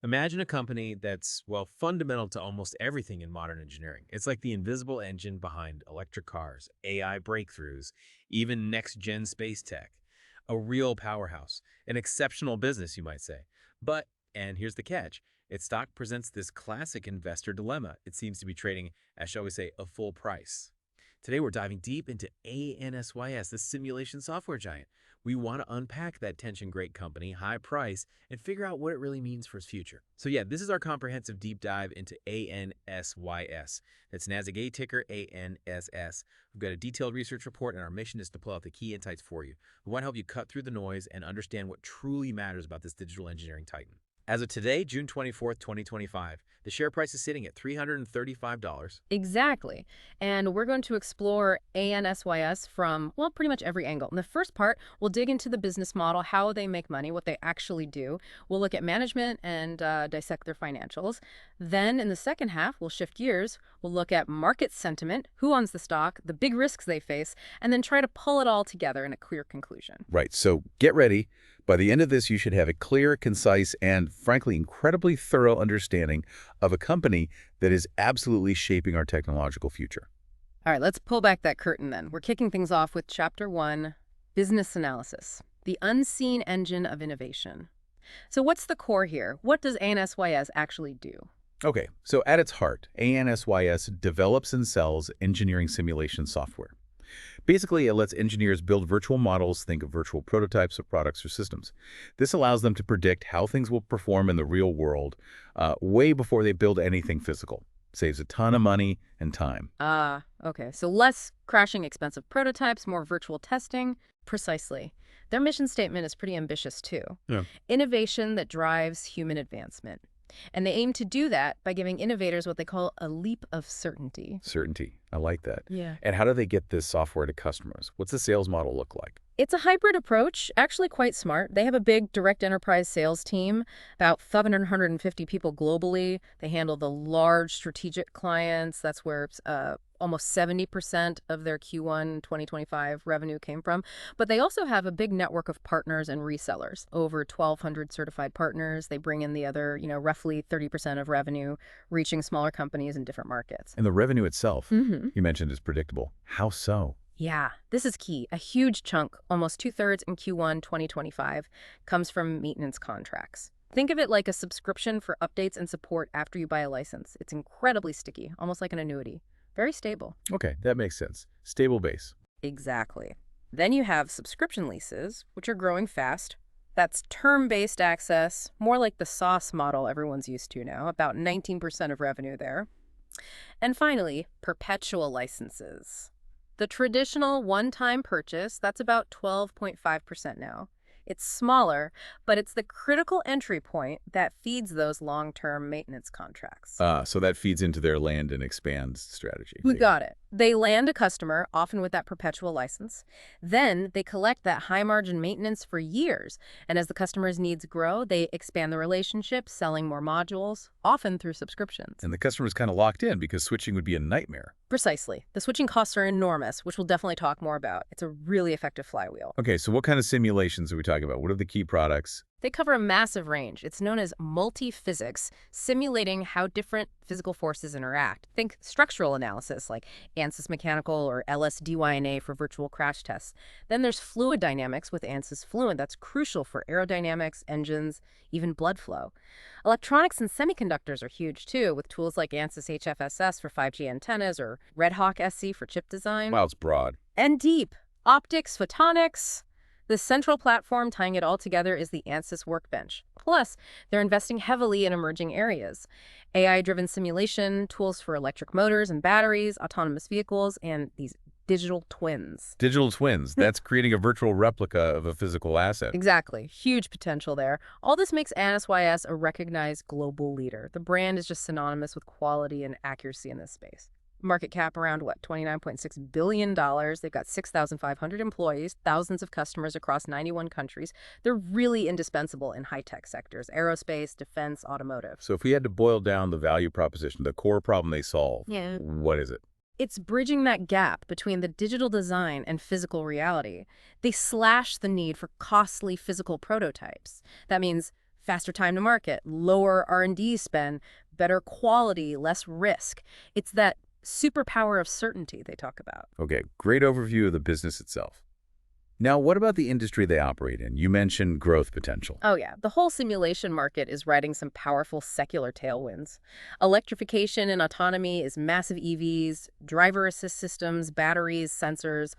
Imagine a company that's, well, fundamental to almost everything in modern engineering. It's like the invisible engine behind electric cars, AI breakthroughs, even next-gen space tech. A real powerhouse, an exceptional business, you might say. But, and here's the catch, its stock presents this classic investor dilemma. It seems to be trading at, shall we say, a full price. Today, we're diving deep into ANSYS, the simulation software giant. We want to unpack that tension great company, high price, and figure out what it really means for its future. So yeah, this is our comprehensive deep dive into ANSYS. That's NASDAQ A ticker ANSS. We've got a detailed research report, and our mission is to pull out the key insights for you. We want to help you cut through the noise and understand what truly matters about this digital engineering titan. As of today, June 24th, 2025, the share price is sitting at $335. Exactly. And we're going to explore ANSYS from, well, pretty much every angle. In the first part, we'll dig into the business model, how they make money, what they actually do. We'll look at management and dissect their financials. Then in the second half, we'll shift gears. We'll look at market sentiment, who owns the stock, the big risks they face, and then try to pull it all together in a clear conclusion. Right, so get ready. By the end of this, you should have a clear, concise, and frankly, incredibly thorough understanding of a company that is absolutely shaping our technological future. All right, let's pull back that curtain then. We're kicking things off with Chapter 1, Business Analysis, the unseen engine of innovation. So what's the core here? What does ANSYS actually do? Okay, so at its heart, ANSYS develops and sells engineering simulation software. Basically, it lets engineers build virtual models, think of virtual prototypes of products or systems. This allows them to predict how things will perform in the real world way before they build anything physical. Saves a ton of money and time. Okay. So less crashing expensive prototypes, more virtual testing. Precisely. Their mission statement is pretty ambitious, too. Yeah. Innovation that drives human advancement. And they aim to do that by giving innovators what they call a leap of certainty. Certainty. I like that. Yeah. And how do they get this software to customers? What's the sales model look like? It's a hybrid approach, actually quite smart. They have a big direct enterprise sales team, about 750 people globally. They handle the large strategic clients. That's where almost 70% of their Q1 2025 revenue came from. But they also have a big network of partners and resellers, over 1,200 certified partners. They bring in the other, roughly 30% of revenue, reaching smaller companies in different markets. And the revenue itself, Mm-hmm. you mentioned, is predictable. How so? Yeah, this is key. A huge chunk, almost two-thirds in Q1 2025, comes from maintenance contracts. Think of it like a subscription for updates and support after you buy a license. It's incredibly sticky, almost like an annuity. Very stable. Okay, that makes sense. Stable base. Exactly. Then you have subscription leases, which are growing fast. That's term-based access, more like the SaaS model everyone's used to now, about 19% of revenue there. And finally, perpetual licenses. The traditional one-time purchase, that's about 12.5% now. It's smaller, but it's the critical entry point that feeds those long-term maintenance contracts. So that feeds into their land and expand strategy. We got it. They land a customer, often with that perpetual license. Then they collect that high-margin maintenance for years. And as the customer's needs grow, they expand the relationship, selling more modules, often through subscriptions. And the customer's kind of locked in because switching would be a nightmare. Precisely. The switching costs are enormous, which we'll definitely talk more about. It's a really effective flywheel. Okay, so what kind of simulations are we talking about? What are the key products? They cover a massive range. It's known as multi-physics, simulating how different physical forces interact. Think structural analysis, like ANSYS mechanical or LSDYNA for virtual crash tests. Then there's fluid dynamics with ANSYS Fluent. That's crucial for aerodynamics, engines, even blood flow. Electronics and semiconductors are huge, too, with tools like ANSYS HFSS for 5G antennas or Red Hawk SC for chip design. Wow, it's broad. And deep. Optics, photonics. The central platform tying it all together is the ANSYS Workbench. Plus, they're investing heavily in emerging areas. AI-driven simulation, tools for electric motors and batteries, autonomous vehicles, and these digital twins. Digital twins. That's creating a virtual replica of a physical asset. Exactly. Huge potential there. All this makes ANSYS a recognized global leader. The brand is just synonymous with quality and accuracy in this space. Market cap around, $29.6 billion. They've got 6,500 employees, thousands of customers across 91 countries. They're really indispensable in high-tech sectors, aerospace, defense, automotive. So if we had to boil down the value proposition, the core problem they solve, what is it? It's bridging that gap between the digital design and physical reality. They slash the need for costly physical prototypes. That means faster time to market, lower R&D spend, better quality, less risk. It's that superpower of certainty they talk about. Okay, great overview of the business itself. Now, what about the industry they operate in? You mentioned growth potential. Oh yeah, the whole simulation market is riding some powerful secular tailwinds. Electrification and autonomy is massive EVs, driver assist systems, batteries, sensors,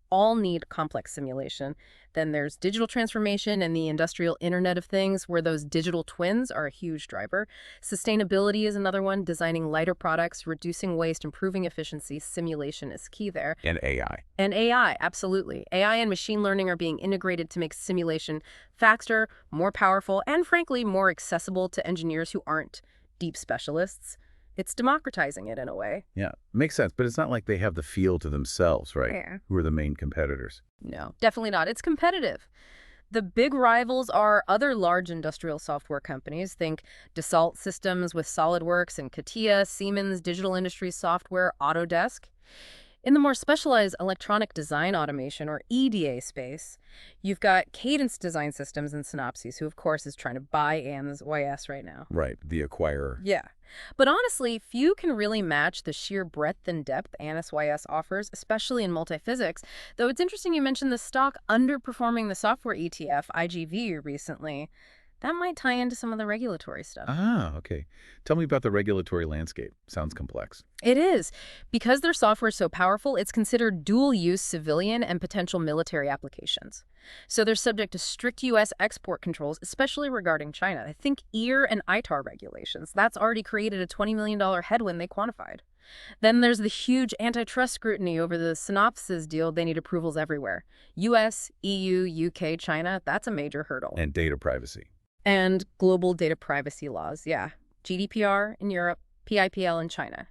all need complex simulation. Then there's digital transformation and the industrial Internet of Things, where those digital twins are a huge driver. Sustainability is another one, designing lighter products, reducing waste, improving efficiency. Simulation is key there. And AI. And AI, absolutely. AI and machine learning are being integrated to make simulation faster, more powerful, and frankly, more accessible to engineers who aren't deep specialists. It's democratizing it in a way. Yeah, makes sense. But it's not like they have the field to themselves, right? Yeah. Who are the main competitors? No, definitely not. It's competitive. The big rivals are other large industrial software companies. Think Dassault Systems with SolidWorks and CATIA, Siemens Digital Industries Software, Autodesk. In the more specialized electronic design automation, or EDA space, you've got Cadence Design Systems and Synopsys, who of course is trying to buy ANSYS right now. Right, the acquirer. Yeah. But honestly, few can really match the sheer breadth and depth ANSYS offers, especially in multiphysics. Though it's interesting you mentioned the stock underperforming the software ETF, IGV, recently. That might tie into some of the regulatory stuff. Ah, okay. Tell me about the regulatory landscape. Sounds complex. It is. Because their software is so powerful, it's considered dual-use civilian and potential military applications. So they're subject to strict U.S. export controls, especially regarding China. I think EAR and ITAR regulations. That's already created a $20 million headwind they quantified. Then there's the huge antitrust scrutiny over the Synopsys deal. They need approvals everywhere. U.S., EU, UK, China, that's a major hurdle. And data privacy. And global data privacy laws, yeah. GDPR in Europe, PIPL in China.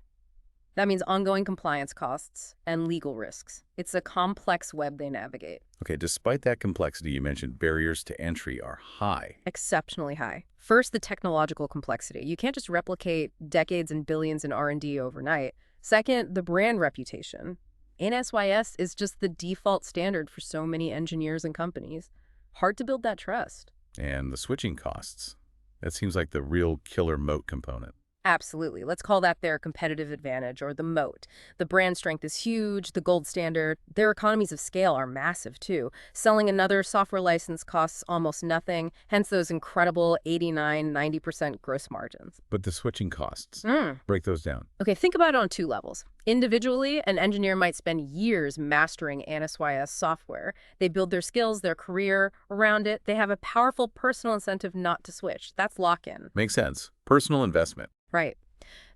That means ongoing compliance costs and legal risks. It's a complex web they navigate. Okay, despite that complexity, you mentioned barriers to entry are high. Exceptionally high. First, the technological complexity. You can't just replicate decades and billions in R&D overnight. Second, the brand reputation. ANSYS is just the default standard for so many engineers and companies. Hard to build that trust. And the switching costs. That seems like the real killer moat component. Absolutely. Let's call that their competitive advantage, or the moat. The brand strength is huge, the gold standard. Their economies of scale are massive, too. Selling another software license costs almost nothing, hence those incredible 89–90% gross margins. But the switching costs, break those down. Okay, think about it on two levels. Individually, an engineer might spend years mastering ANSYS software. They build their skills, their career around it. They have a powerful personal incentive not to switch. That's lock-in. Makes sense. Personal investment. Right.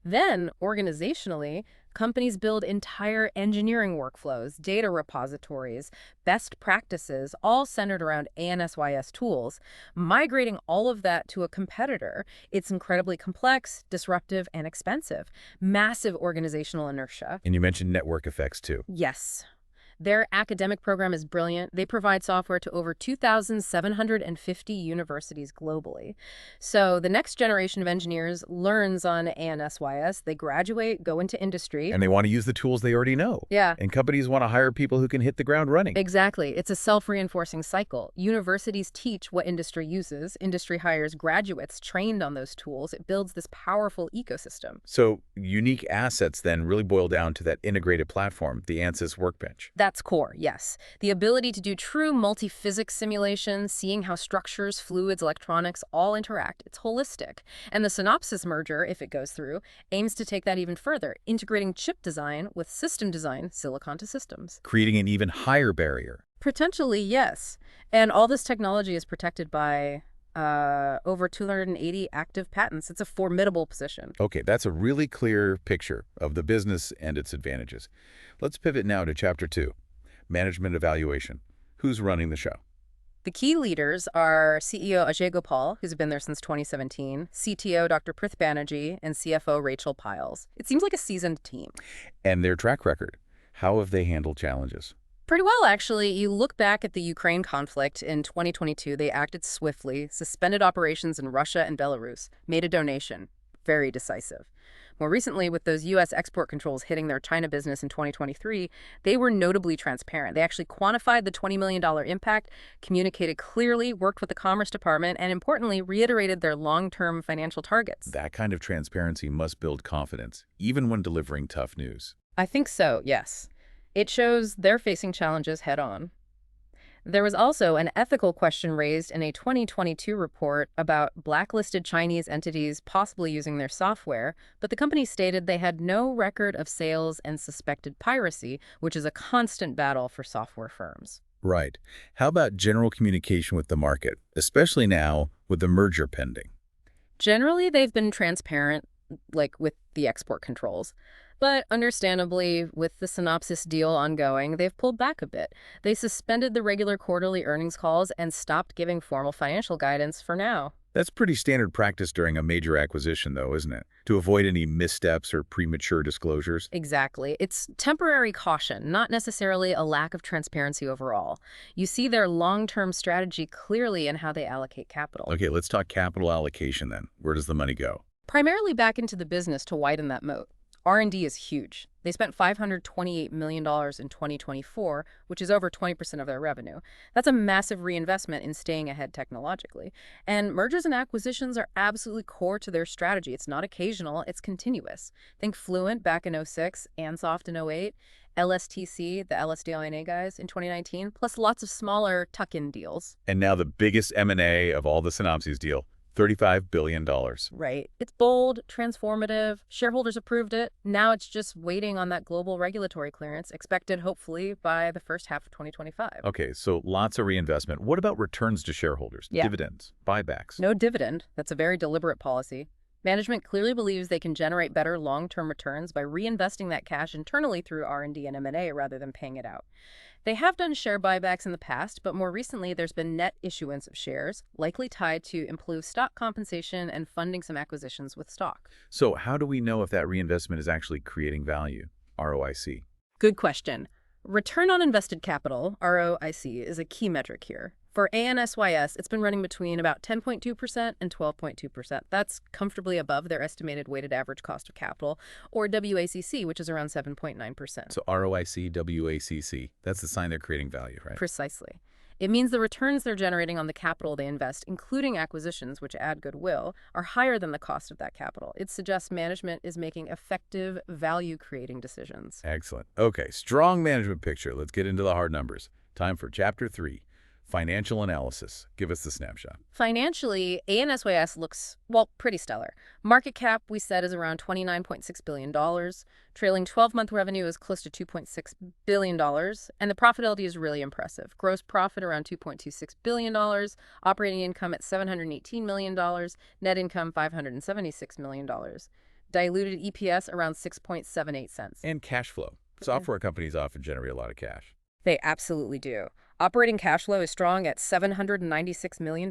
Then, organizationally, companies build entire engineering workflows, data repositories, best practices, all centered around ANSYS tools. Migrating all of that to a competitor, it's incredibly complex, disruptive, and expensive. Massive organizational inertia. And you mentioned network effects, too. Yes. Their academic program is brilliant. They provide software to over 2,750 universities globally. So the next generation of engineers learns on ANSYS. They graduate, go into industry. And they want to use the tools they already know. Yeah. And companies want to hire people who can hit the ground running. Exactly. It's a self-reinforcing cycle. Universities teach what industry uses. Industry hires graduates trained on those tools. It builds this powerful ecosystem. So unique assets then really boil down to that integrated platform, the ANSYS workbench. That's core, yes. The ability to do true multi-physics simulations, seeing how structures, fluids, electronics all interact. It's holistic. And the Synopsys merger, if it goes through, aims to take that even further, integrating chip design with system design, silicon to systems. Creating an even higher barrier. Potentially, yes. And all this technology is protected by over 280 active patents. It's a formidable position. Okay, that's a really clear picture of the business and its advantages. Let's pivot now to Chapter 2, Management Evaluation. Who's running the show? The key leaders are CEO Ajay Gopal, who's been there since 2017, CTO Dr. Prith Banerjee, and CFO Rachel Piles. It seems like a seasoned team. And their track record. How have they handled challenges? Pretty well, actually. You look back at the Ukraine conflict in 2022, they acted swiftly, suspended operations in Russia and Belarus, made a donation. Very decisive. More recently, with those U.S. export controls hitting their China business in 2023, they were notably transparent. They actually quantified the $20 million impact, communicated clearly, worked with the Commerce Department, and importantly, reiterated their long-term financial targets. That kind of transparency must build confidence, even when delivering tough news. I think so, yes. It shows they're facing challenges head-on. There was also an ethical question raised in a 2022 report about blacklisted Chinese entities possibly using their software, but the company stated they had no record of sales and suspected piracy, which is a constant battle for software firms. Right. How about general communication with the market, especially now with the merger pending? Generally, they've been transparent, like with the export controls. But understandably, with the Synopsys deal ongoing, they've pulled back a bit. They suspended the regular quarterly earnings calls and stopped giving formal financial guidance for now. That's pretty standard practice during a major acquisition, though, isn't it? To avoid any missteps or premature disclosures. Exactly. It's temporary caution, not necessarily a lack of transparency overall. You see their long-term strategy clearly in how they allocate capital. Okay, let's talk capital allocation then. Where does the money go? Primarily back into the business to widen that moat. R&D is huge. They spent $528 million in 2024, which is over 20% of their revenue. That's a massive reinvestment in staying ahead technologically. And mergers and acquisitions are absolutely core to their strategy. It's not occasional, it's continuous. Think Fluent back in '06, Ansoft in '08, LSTC, the LSD-INA guys, in 2019, plus lots of smaller tuck-in deals. And now the biggest M&A of all the Synopsys deal, $35 billion. Right. It's bold, transformative, shareholders approved it. Now it's just waiting on that global regulatory clearance, expected hopefully by the first half of 2025. Okay, so lots of reinvestment. What about returns to shareholders? Yeah. Dividends, buybacks? No dividend. That's a very deliberate policy. Management clearly believes they can generate better long-term returns by reinvesting that cash internally through R&D and M&A rather than paying it out. They have done share buybacks in the past, but more recently there's been net issuance of shares, likely tied to improved stock compensation and funding some acquisitions with stock. So how do we know if that reinvestment is actually creating value? ROIC. Good question. Return on invested capital, ROIC, is a key metric here. For ANSYS, it's been running between about 10.2% and 12.2%. That's comfortably above their estimated weighted average cost of capital, or WACC, which is around 7.9%. So ROIC, WACC, that's the sign they're creating value, right? Precisely. It means the returns they're generating on the capital they invest, including acquisitions, which add goodwill, are higher than the cost of that capital. It suggests management is making effective, value-creating decisions. Excellent. Okay, strong management picture. Let's get into the hard numbers. Time for Chapter 3, Financial Analysis. Give us the snapshot. Financially, ANSYS looks, well, pretty stellar. Market cap, we said, is around $29.6 billion. Trailing 12-month revenue is close to $2.6 billion. And the profitability is really impressive. Gross profit around $2.26 billion. Operating income at $718 million. Net income $576 million. Diluted EPS around 6.78 cents. And cash flow. Software companies often generate a lot of cash. They absolutely do. Operating cash flow is strong at $796 million,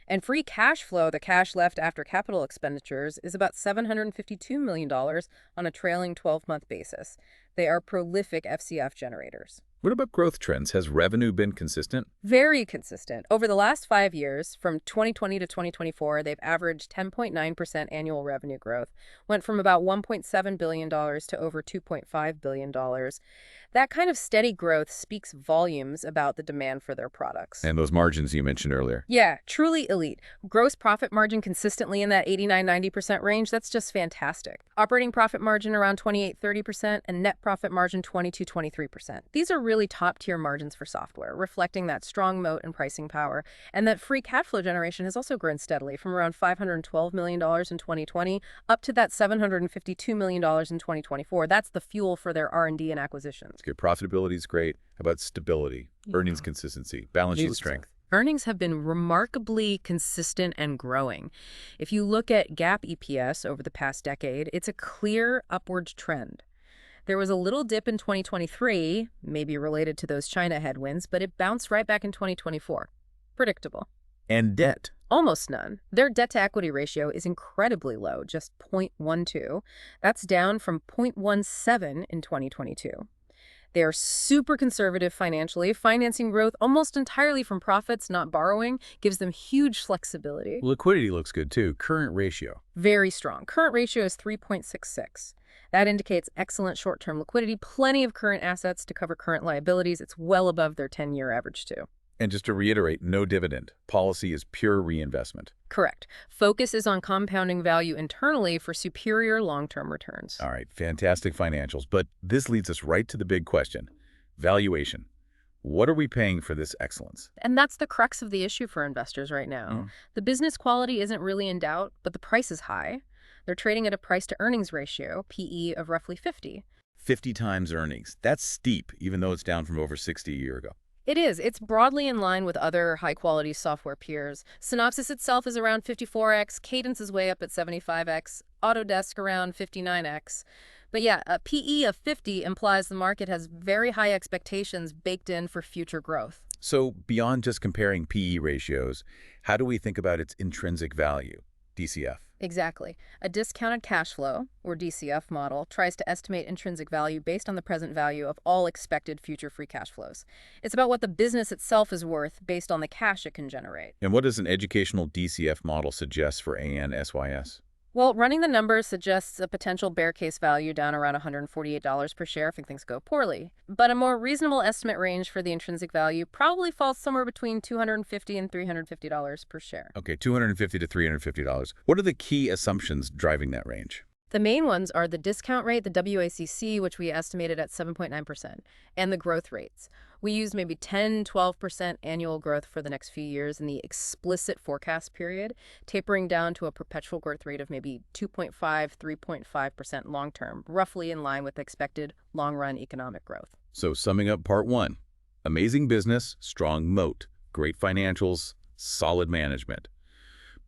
and free cash flow, the cash left after capital expenditures, is about $752 million on a trailing 12-month basis. They are prolific FCF generators. What about growth trends? Has revenue been consistent? Very consistent. Over the last 5 years, from 2020 to 2024, they've averaged 10.9% annual revenue growth, went from about $1.7 billion to over $2.5 billion. That kind of steady growth speaks volumes about the demand for their products. And those margins you mentioned earlier. Yeah, truly elite. Gross profit margin consistently in that 89-90% range, that's just fantastic. Operating profit margin around 28-30% and net profit margin 22-23%. These are really top-tier margins for software, reflecting that strong moat and pricing power. And that free cash flow generation has also grown steadily from around $512 million in 2020 up to that $752 million in 2024. That's the fuel for their R&D and acquisitions. Okay, profitability is great. How about stability, earnings consistency, balance sheet strength? Earnings have been remarkably consistent and growing. If you look at GAAP EPS over the past decade, it's a clear upward trend. There was a little dip in 2023, maybe related to those China headwinds, but it bounced right back in 2024. Predictable. And debt. Almost none. Their debt-to-equity ratio is incredibly low, just 0.12. That's down from 0.17 in 2022. They are super conservative financially. Financing growth almost entirely from profits, not borrowing, gives them huge flexibility. Liquidity looks good too. Current ratio. Very strong. Current ratio is 3.66. That indicates excellent short-term liquidity, plenty of current assets to cover current liabilities. It's well above their 10-year average too. And just to reiterate, no dividend. Policy is pure reinvestment. Correct. Focus is on compounding value internally for superior long-term returns. All right, fantastic financials. But this leads us right to the big question. Valuation. What are we paying for this excellence? And that's the crux of the issue for investors right now. The business quality isn't really in doubt, but the price is high. They're trading at a price-to-earnings ratio, PE, of roughly 50. 50 times earnings. That's steep, even though it's down from over 60 a year ago. It is. It's broadly in line with other high-quality software peers. Synopsys itself is around 54x, Cadence is way up at 75x, Autodesk around 59x. But yeah, a PE of 50 implies the market has very high expectations baked in for future growth. So beyond just comparing PE ratios, how do we think about its intrinsic value, DCF? Exactly. A discounted cash flow, or DCF model, tries to estimate intrinsic value based on the present value of all expected future free cash flows. It's about what the business itself is worth based on the cash it can generate. And what does an educational DCF model suggest for ANSYS? Well, running the numbers suggests a potential bear case value down around $148 per share if things go poorly. But a more reasonable estimate range for the intrinsic value probably falls somewhere between $250 and $350 per share. Okay, $250 to $350. What are the key assumptions driving that range? The main ones are the discount rate, the WACC, which we estimated at 7.9%, and the growth rates. We used maybe 10-12% annual growth for the next few years in the explicit forecast period, tapering down to a perpetual growth rate of maybe 2.5-3.5% long-term, roughly in line with expected long-run economic growth. So summing up part one, amazing business, strong moat, great financials, solid management.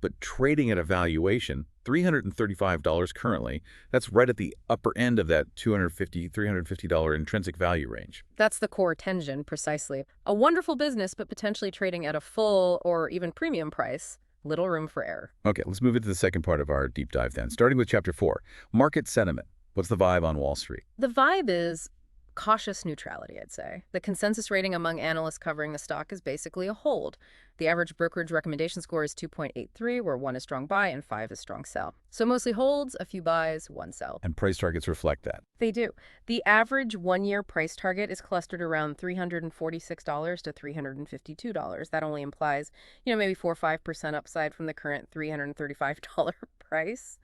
But trading at a valuation, $335 currently, that's right at the upper end of that $250, $350 intrinsic value range. That's the core tension, precisely. A wonderful business, but potentially trading at a full or even premium price. Little room for error. Okay, let's move into the second part of our deep dive then, starting with Chapter 4, Market Sentiment. What's the vibe on Wall Street? The vibe is cautious neutrality, I'd say. The consensus rating among analysts covering the stock is basically a hold. The average brokerage recommendation score is 2.83, where 1 is strong buy and 5 is strong sell. So mostly holds, a few buys, 1 sell. And price targets reflect that. They do. The average one-year price target is clustered around $346 to $352. That only implies, maybe 4 or 5% upside from the current $335 price.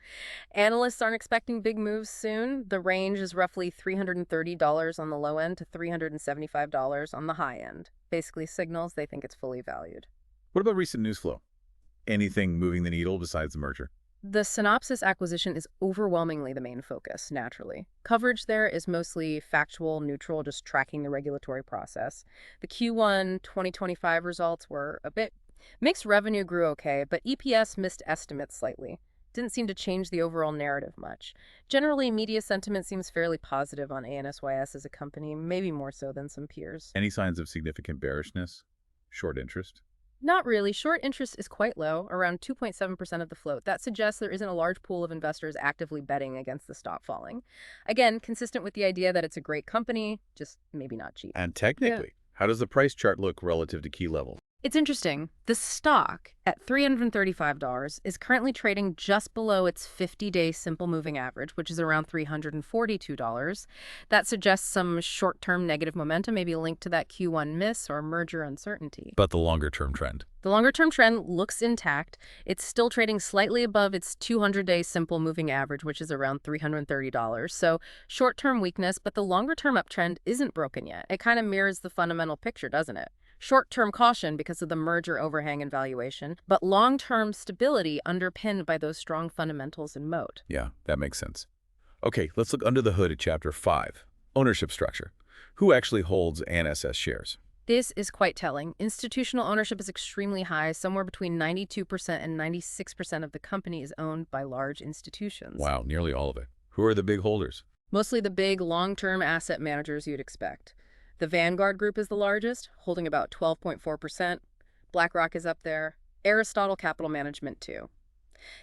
Analysts aren't expecting big moves soon. The range is roughly $330 on the low end to $375 on the high end. Basically signals they think it's fully valued. What about recent news flow? Anything moving the needle besides the merger? The Synopsys acquisition is overwhelmingly the main focus, naturally. Coverage there is mostly factual, neutral, just tracking the regulatory process. The Q1 2025 results were a bit mixed. Revenue grew okay, but EPS missed estimates slightly. Didn't seem to change the overall narrative much. Generally, media sentiment seems fairly positive on ANSYS as a company, maybe more so than some peers. Any signs of significant bearishness? Short interest? Not really. Short interest is quite low, around 2.7% of the float. That suggests there isn't a large pool of investors actively betting against the stock falling. Again, consistent with the idea that it's a great company, just maybe not cheap. And technically, how does the price chart look relative to key levels? It's interesting. The stock at $335 is currently trading just below its 50-day simple moving average, which is around $342. That suggests some short-term negative momentum, maybe linked to that Q1 miss or merger uncertainty. But the longer-term trend? The longer-term trend looks intact. It's still trading slightly above its 200-day simple moving average, which is around $330. So short-term weakness, but the longer-term uptrend isn't broken yet. It kind of mirrors the fundamental picture, doesn't it? Short-term caution because of the merger overhang and valuation, but long-term stability underpinned by those strong fundamentals and moat. Yeah, that makes sense. Okay, let's look under the hood at Chapter 5, Ownership Structure. Who actually holds ANSS shares? This is quite telling. Institutional ownership is extremely high. Somewhere between 92% and 96% of the company is owned by large institutions. Wow, nearly all of it. Who are the big holders? Mostly the big long-term asset managers you'd expect. The Vanguard Group is the largest, holding about 12.4%. BlackRock is up there. Aristotle Capital Management, too.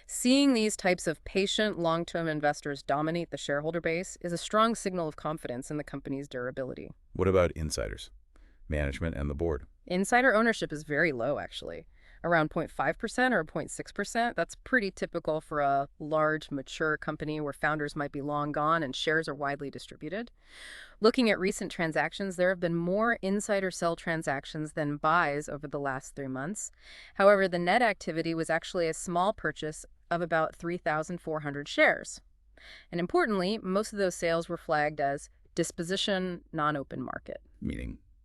Seeing these types of patient, long-term investors dominate the shareholder base is a strong signal of confidence in the company's durability. What about insiders, management, and the board? Insider ownership is very low, actually. Around 0.5% or 0.6%. That's pretty typical for a large, mature company where founders might be long gone and shares are widely distributed. Looking at recent transactions, there have been more insider sell transactions than buys over the last 3 months. However, the net activity was actually a small purchase of about 3,400 shares. And importantly, most of those sales were flagged as disposition, non-open market.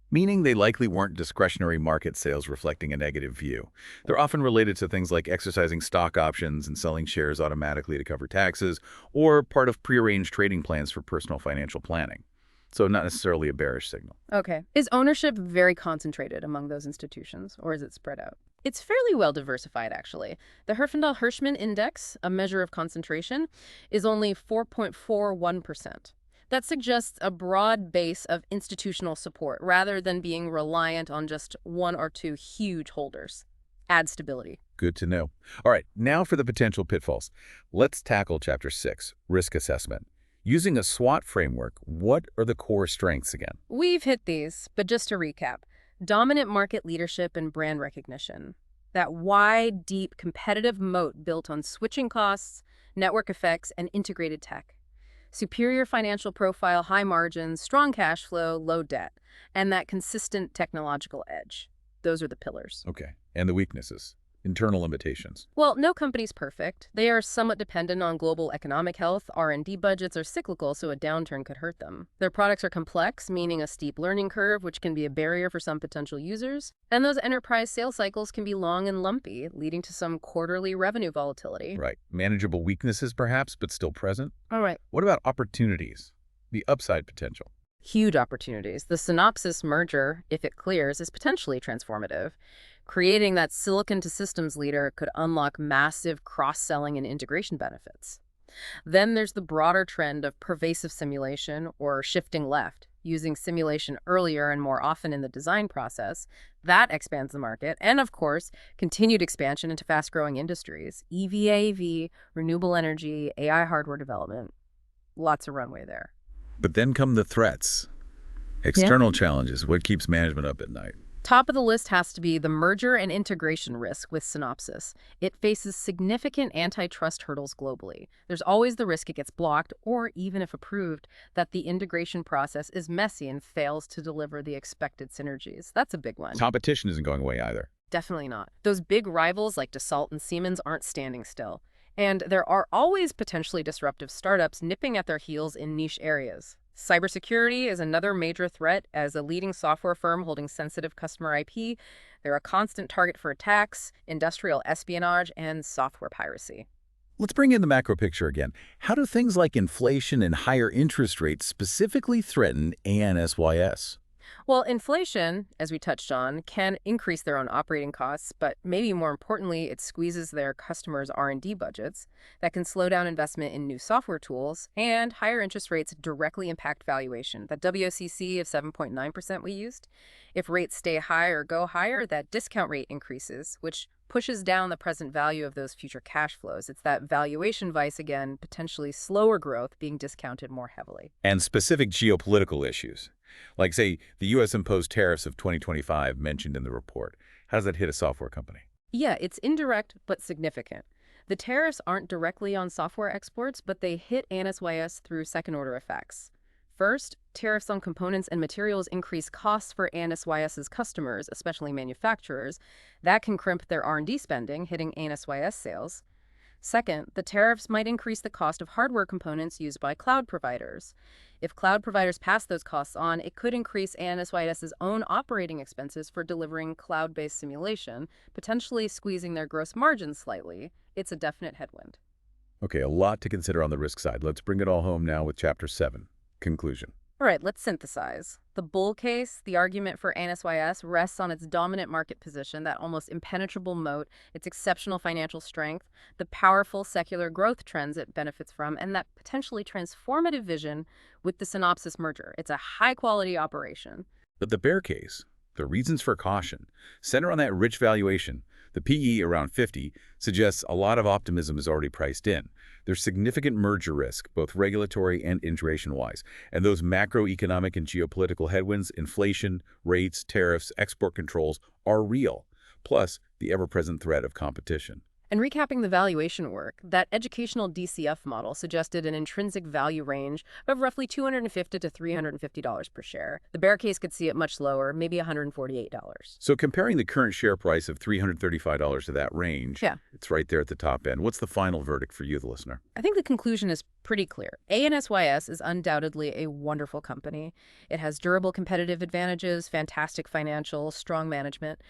Meaning they likely weren't discretionary market sales reflecting a negative view. They're often related to things like exercising stock options and selling shares automatically to cover taxes, or part of prearranged trading plans for personal financial planning. So not necessarily a bearish signal. Okay. Is ownership very concentrated among those institutions, or is it spread out? It's fairly well diversified, actually. The Herfindahl-Hirschman Index, a measure of concentration, is only 4.41%. That suggests a broad base of institutional support rather than being reliant on just one or two huge holders. Add stability. Good to know. All right, now for the potential pitfalls. Let's tackle Chapter 6, Risk Assessment. Using a SWOT framework, what are the core strengths again? We've hit these, but just to recap, dominant market leadership and brand recognition. That wide, deep, competitive moat built on switching costs, network effects, and integrated tech. Superior financial profile, high margins, strong cash flow, low debt, and that consistent technological edge. Those are the pillars. Okay, and the weaknesses, internal limitations. Well, no company's perfect. They are somewhat dependent on global economic health. R&D budgets are cyclical, so a downturn could hurt them. Their products are complex, meaning a steep learning curve, which can be a barrier for some potential users. And those enterprise sales cycles can be long and lumpy, leading to some quarterly revenue volatility. Right, manageable weaknesses perhaps, but still present. All right. What about opportunities, the upside potential? Huge opportunities. The Synopsys merger, if it clears, is potentially transformative. Creating that silicon to systems leader could unlock massive cross-selling and integration benefits. Then there's the broader trend of pervasive simulation, or shifting left, using simulation earlier and more often in the design process. That expands the market. And of course, continued expansion into fast-growing industries, EV, AV, renewable energy, AI hardware development. Lots of runway there. But then come the threats. External challenges, what keeps management up at night? Top of the list has to be the merger and integration risk with Synopsys. It faces significant antitrust hurdles globally. There's always the risk it gets blocked, or even if approved, that the integration process is messy and fails to deliver the expected synergies. That's a big one. Competition isn't going away either. Definitely not. Those big rivals like Dassault and Siemens aren't standing still. And there are always potentially disruptive startups nipping at their heels in niche areas. Cybersecurity is another major threat. As a leading software firm holding sensitive customer IP, they're a constant target for attacks, industrial espionage, and software piracy. Let's bring in the macro picture again. How do things like inflation and higher interest rates specifically threaten ANSYS? Well, inflation, as we touched on, can increase their own operating costs, but maybe more importantly, it squeezes their customers' R&D budgets. That can slow down investment in new software tools, and higher interest rates directly impact valuation. That WOCC of 7.9% we used, if rates stay high or go higher, that discount rate increases, which pushes down the present value of those future cash flows. It's that valuation vice again, potentially slower growth being discounted more heavily. And specific geopolitical issues, like, say, the U.S. imposed tariffs of 2025 mentioned in the report. How does that hit a software company? Yeah, it's indirect but significant. The tariffs aren't directly on software exports, but they hit ANSYS through second-order effects. First, tariffs on components and materials increase costs for ANSYS's customers, especially manufacturers. That can crimp their R&D spending, hitting ANSYS sales. Second, the tariffs might increase the cost of hardware components used by cloud providers. If cloud providers pass those costs on, it could increase ANSYS's own operating expenses for delivering cloud-based simulation, potentially squeezing their gross margins slightly. It's a definite headwind. Okay, a lot to consider on the risk side. Let's bring it all home now with Chapter 7, Conclusion. All right, let's synthesize. The bull case, the argument for ANSYS, rests on its dominant market position, that almost impenetrable moat, its exceptional financial strength, the powerful secular growth trends it benefits from, and that potentially transformative vision with the Synopsys merger. It's a high-quality operation. But the bear case, the reasons for caution, center on that rich valuation, The PE around 50 suggests a lot of optimism is already priced in. There's significant merger risk, both regulatory and integration-wise, and those macroeconomic and geopolitical headwinds, inflation, rates, tariffs, export controls, are real, plus the ever-present threat of competition. And recapping the valuation work, that educational DCF model suggested an intrinsic value range of roughly $250 to $350 per share. The bear case could see it much lower, maybe $148. So comparing the current share price of $335 to that range, Yeah. it's right there at the top end. What's the final verdict for you, the listener? I think the conclusion is pretty clear. ANSYS is undoubtedly a wonderful company. It has durable competitive advantages, fantastic financials, strong management.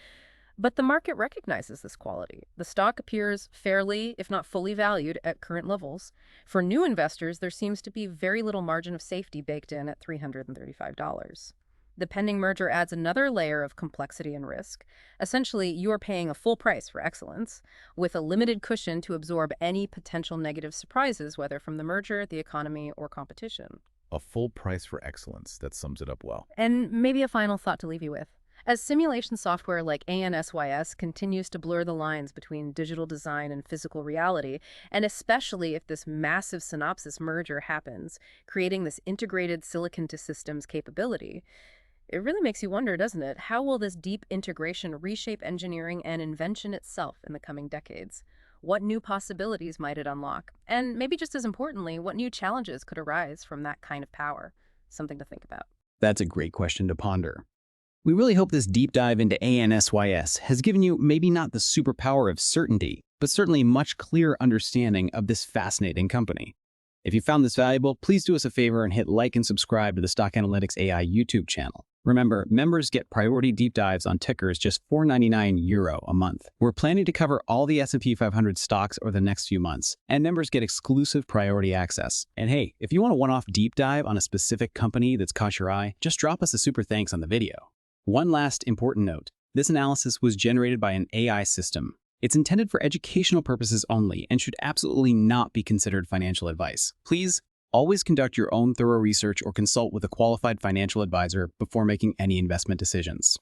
But the market recognizes this quality. The stock appears fairly, if not fully valued, at current levels. For new investors, there seems to be very little margin of safety baked in at $335. The pending merger adds another layer of complexity and risk. Essentially, you are paying a full price for excellence, with a limited cushion to absorb any potential negative surprises, whether from the merger, the economy, or competition. A full price for excellence. That sums it up well. And maybe a final thought to leave you with. As simulation software like ANSYS continues to blur the lines between digital design and physical reality, and especially if this massive Synopsys merger happens, creating this integrated silicon-to-systems capability, it really makes you wonder, doesn't it? How will this deep integration reshape engineering and invention itself in the coming decades? What new possibilities might it unlock? And maybe just as importantly, what new challenges could arise from that kind of power? Something to think about. That's a great question to ponder. We really hope this deep dive into ANSYS has given you maybe not the superpower of certainty, but certainly a much clearer understanding of this fascinating company. If you found this valuable, please do us a favor and hit like and subscribe to the Stock Analytics AI YouTube channel. Remember, members get priority deep dives on tickers just €4.99 a month. We're planning to cover all the S&P 500 stocks over the next few months, and members get exclusive priority access. And hey, if you want a one-off deep dive on a specific company that's caught your eye, just drop us a super thanks on the video. One last important note. This analysis was generated by an AI system. It's intended for educational purposes only and should absolutely not be considered financial advice. Please always conduct your own thorough research or consult with a qualified financial advisor before making any investment decisions.